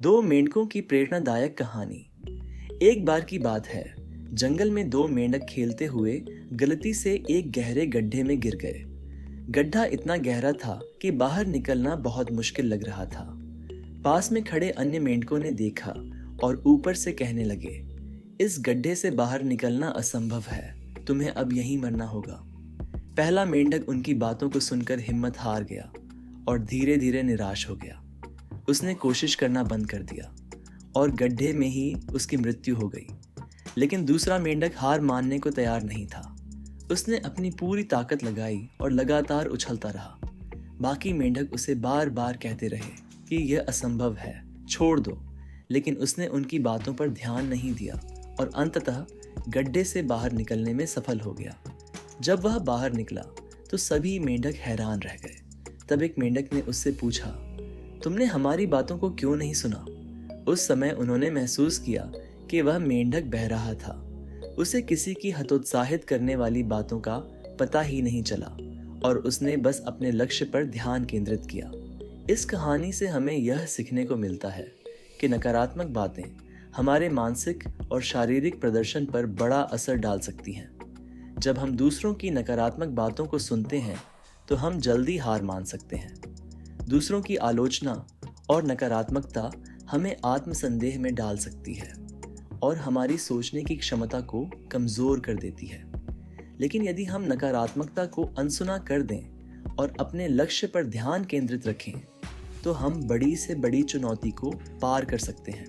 दो मेंढकों की प्रेरणादायक कहानी। एक बार की बात है, जंगल में दो मेंढक खेलते हुए गलती से एक गहरे गड्ढे में गिर गए। गड्ढा इतना गहरा था कि बाहर निकलना बहुत मुश्किल लग रहा था। पास में खड़े अन्य मेंढकों ने देखा और ऊपर से कहने लगे, इस गड्ढे से बाहर निकलना असंभव है, तुम्हें अब यहीं मरना होगा। पहला मेंढक उनकी बातों को सुनकर हिम्मत हार गया और धीरे धीरे निराश हो गया। उसने कोशिश करना बंद कर दिया और गड्ढे में ही उसकी मृत्यु हो गई। लेकिन दूसरा मेंढक हार मानने को तैयार नहीं था। उसने अपनी पूरी ताकत लगाई और लगातार उछलता रहा। बाकी मेंढक उसे बार बार कहते रहे कि यह असंभव है, छोड़ दो, लेकिन उसने उनकी बातों पर ध्यान नहीं दिया और अंततः गड्ढे से बाहर निकलने में सफल हो गया। जब वह बाहर निकला तो सभी मेंढक हैरान रह गए। तब एक मेंढक ने उससे पूछा, तुमने हमारी बातों को क्यों नहीं सुना? उस समय उन्होंने महसूस किया कि वह मेंढक बह रहा था। उसे किसी की हतोत्साहित करने वाली बातों का पता ही नहीं चला और उसने बस अपने लक्ष्य पर ध्यान केंद्रित किया। इस कहानी से हमें यह सीखने को मिलता है कि नकारात्मक बातें हमारे मानसिक और शारीरिक प्रदर्शन पर बड़ा असर डाल सकती हैं। जब हम दूसरों की नकारात्मक बातों को सुनते हैं तो हम जल्दी हार मान सकते हैं। दूसरों की आलोचना और नकारात्मकता हमें आत्मसंदेह में डाल सकती है और हमारी सोचने की क्षमता को कमज़ोर कर देती है। लेकिन यदि हम नकारात्मकता को अनसुना कर दें और अपने लक्ष्य पर ध्यान केंद्रित रखें, तो हम बड़ी से बड़ी चुनौती को पार कर सकते हैं।